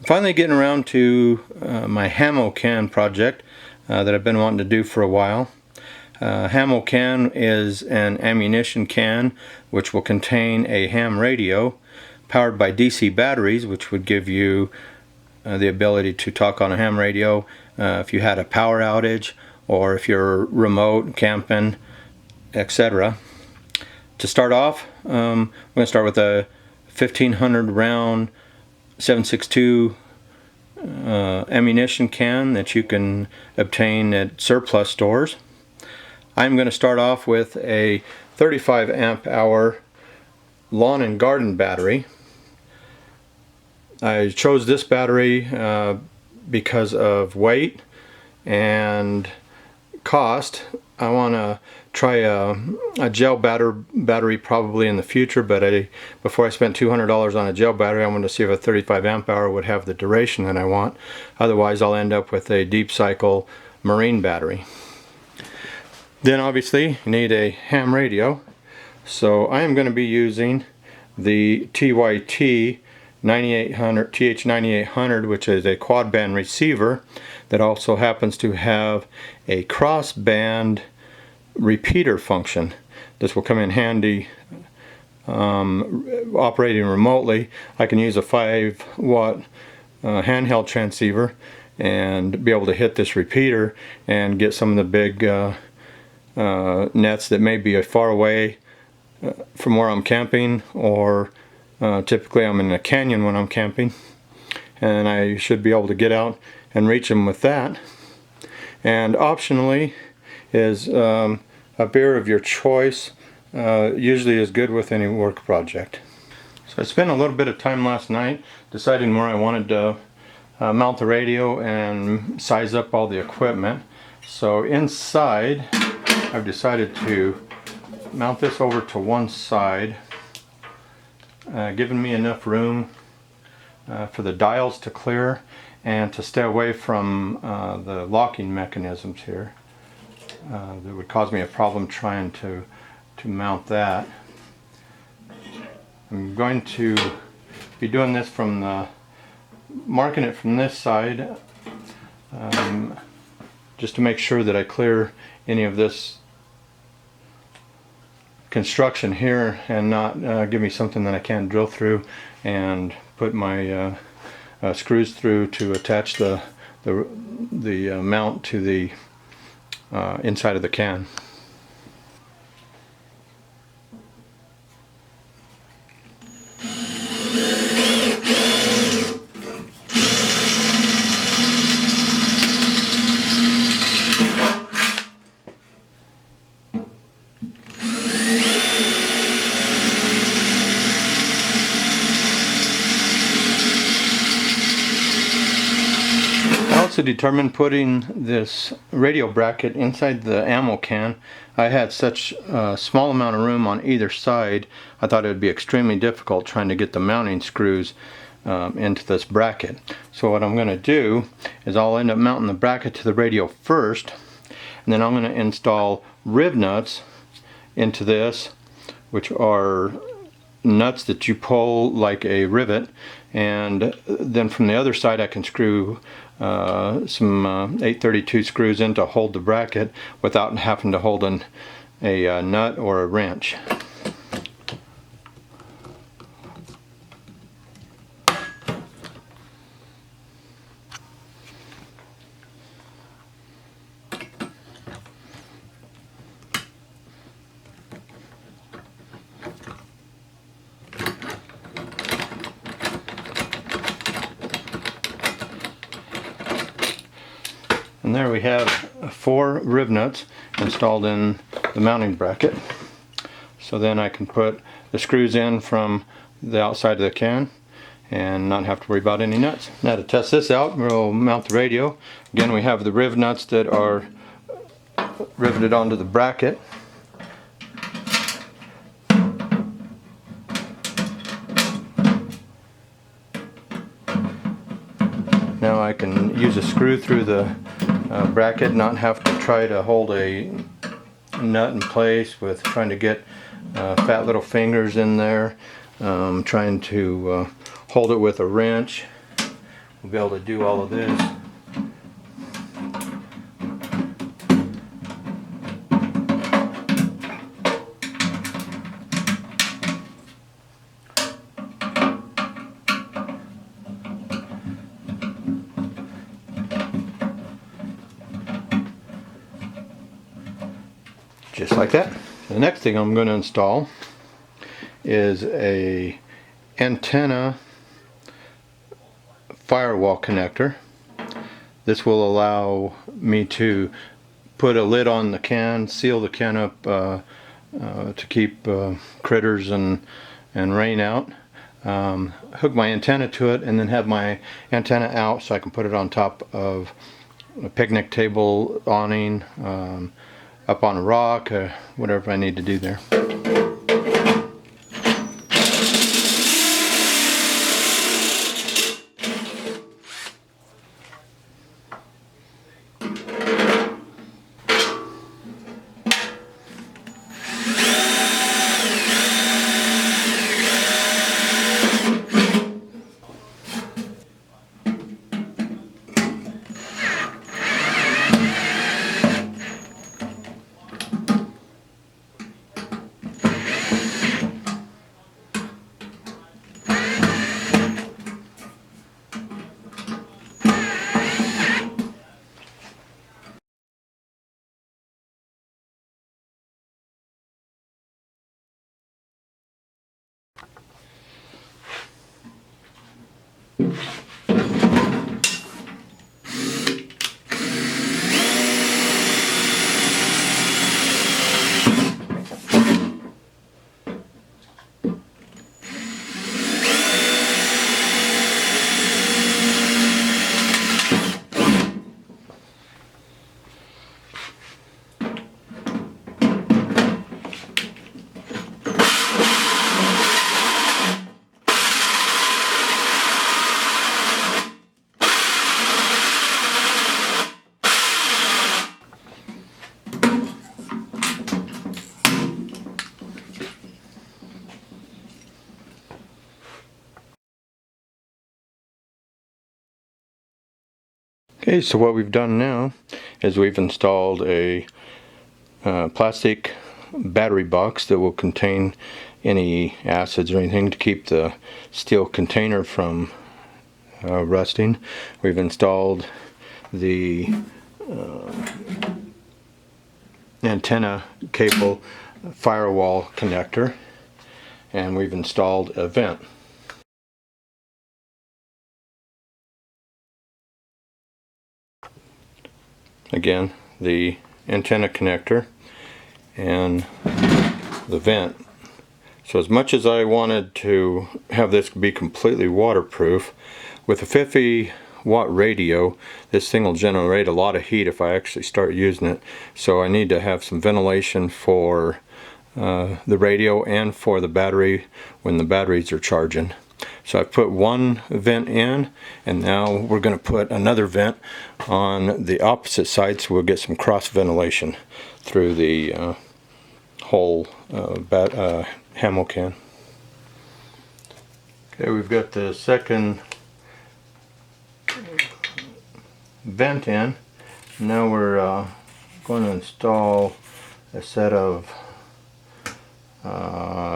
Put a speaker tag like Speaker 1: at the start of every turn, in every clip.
Speaker 1: Finally getting around to my Hammo Can project that I've been wanting to do for a while. Hammo Can is an ammunition can which will contain a ham radio powered by DC batteries, which would give you the ability to talk on a ham radio if you had a power outage or if you're remote, camping, etc. To start off, I'm going to start with a 1500 round 7.62 ammunition can that you can obtain at surplus stores. I'm going to start off with a 35 amp hour lawn and garden battery. I chose this battery because of weight and cost. I want to try a gel battery probably in the future, but before I spent $200 on a gel battery, I wanted to see if a 35 amp hour would have the duration that I want. Otherwise, I'll end up with a deep cycle marine battery. Then obviously you need a ham radio, so I am going to be using the TYT 9800 TH9800, which is a quad band receiver that also happens to have a cross band repeater function. This will come in handy operating remotely. I can use a 5-watt handheld transceiver and be able to hit this repeater and get some of the big nets that may be far away from where I'm camping, or typically I'm in a canyon when I'm camping, and I should be able to get out and reach them with that. And optionally is a beer of your choice. Usually is good with any work project. So I spent a little bit of time last night deciding where I wanted to mount the radio and size up all the equipment. So inside I've decided to mount this over to one side, giving me enough room for the dials to clear and to stay away from the locking mechanisms here. That would cause me a problem trying to mount that. I'm going to be doing this from marking it from this side, just to make sure that I clear any of this construction here and not give me something that I can't drill through and put my screws through to attach the mount to the inside of the can. To determine putting this radio bracket inside the ammo can, I had such a small amount of room on either side. I thought it would be extremely difficult trying to get the mounting screws into this bracket. So what I'm going to do is I'll end up mounting the bracket to the radio first, and then I'm going to install riv nuts into this, which are nuts that you pull like a rivet, and then from the other side I can screw some 832 screws in to hold the bracket without having to hold a nut or a wrench. And there we have 4 riv nuts installed in the mounting bracket. So then I can put the screws in from the outside of the can and not have to worry about any nuts. Now to test this out, we'll mount the radio. Again, we have the riv nuts that are riveted onto the bracket. Now I can use a screw through the bracket, not have to try to hold a nut in place with trying to get fat little fingers in there, trying to hold it with a wrench. we'll be able to do all of this. Just like that. The next thing I'm going to install is a antenna firewall connector. This will allow me to put a lid on the can, seal the can up to keep critters and rain out. Hook my antenna to it and then have my antenna out so I can put it on top of a picnic table, awning, up on a rock, whatever I need to do there. Okay, so what we've done now is we've installed a plastic battery box that will contain any acids or anything to keep the steel container from rusting. We've installed the antenna cable firewall connector, and we've installed a vent. Again, the antenna connector and the vent. So as much as I wanted to have this be completely waterproof, with a 50-watt radio, this thing will generate a lot of heat if I actually start using it. So I need to have some ventilation for the radio and for the battery when the batteries are charging. So I put one vent in, and now we're going to put another vent on the opposite side so we'll get some cross ventilation through the whole Hammo Can. Okay, we've got the second vent in. Now we're going to install a set of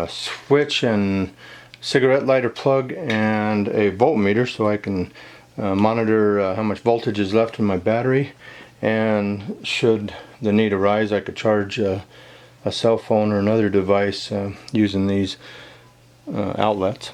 Speaker 1: switch and cigarette lighter plug and a voltmeter so I can monitor how much voltage is left in my battery, and should the need arise I could charge a cell phone or another device using these outlets.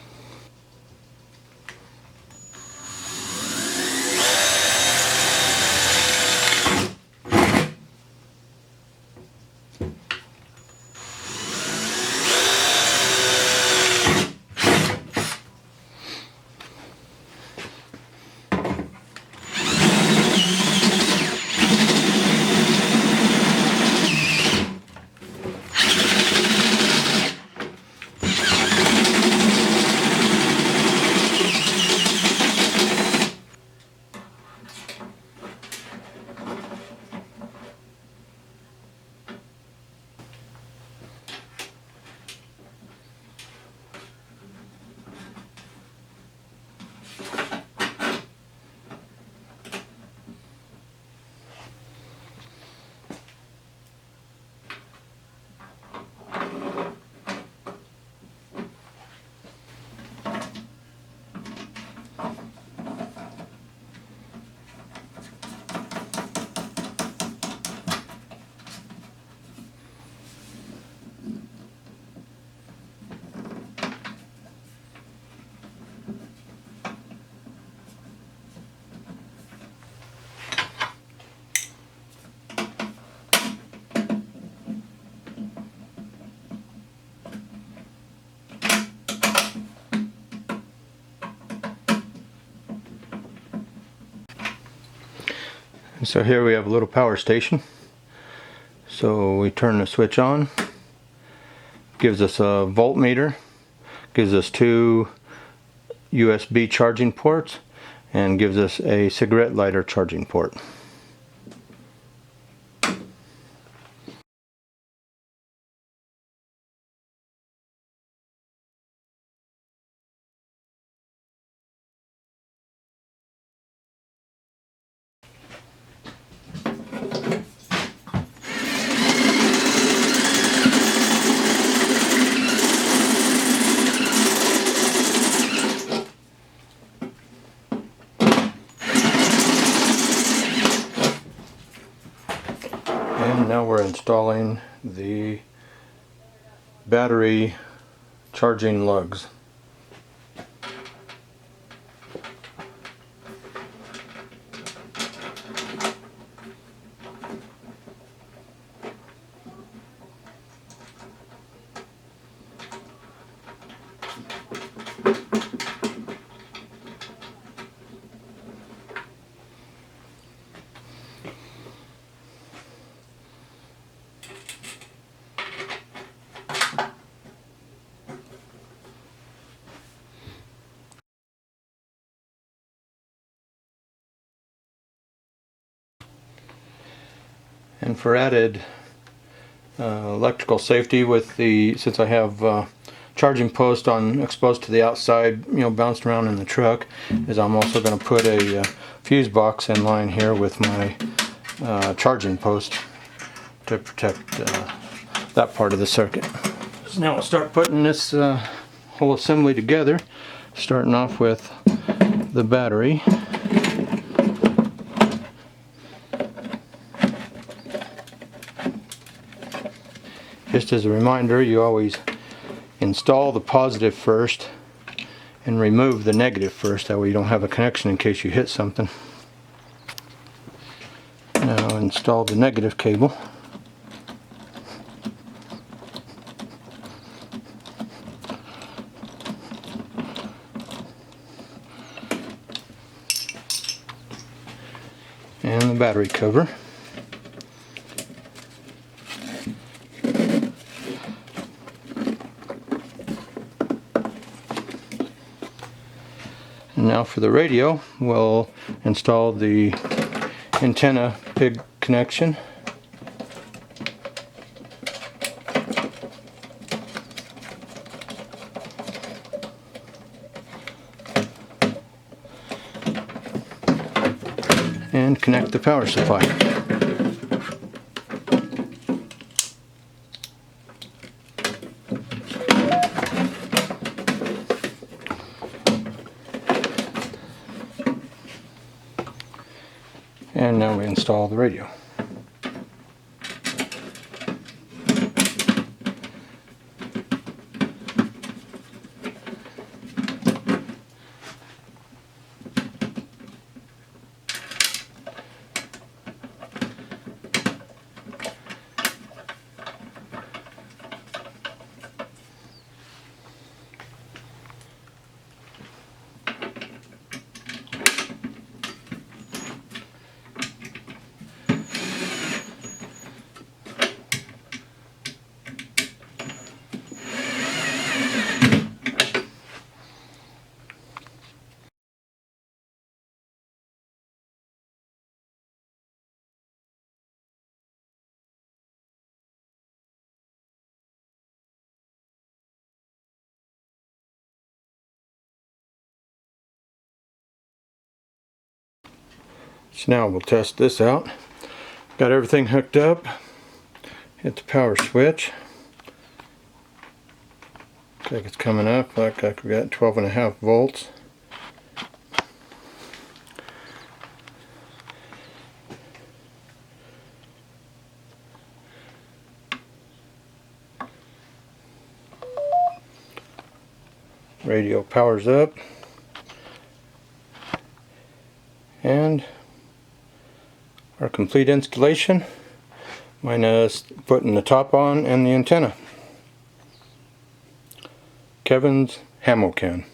Speaker 1: So here we have a little power station. So we turn the switch on, gives us a voltmeter, gives us 2 USB charging ports, and gives us a cigarette lighter charging port. And now we're installing the battery charging lugs. And for added electrical safety, with the since I have charging post on exposed to the outside, bounced around in the truck, is I'm also going to put a fuse box in line here with my charging post to protect that part of the circuit. So now we'll start putting this whole assembly together, starting off with the battery. Just as a reminder, you always install the positive first and remove the negative first. That way you don't have a connection in case you hit something. Now install the negative cable. And the battery cover. And now for the radio, we'll install the antenna pig connection. And connect the power supply. And now we install the radio. So now we'll test this out. Got everything hooked up. Hit the power switch. Looks like it's coming up. Looks like we got 12.5 volts. Radio powers up. And our complete installation, minus putting the top on and the antenna. Kevin's Hammo Can.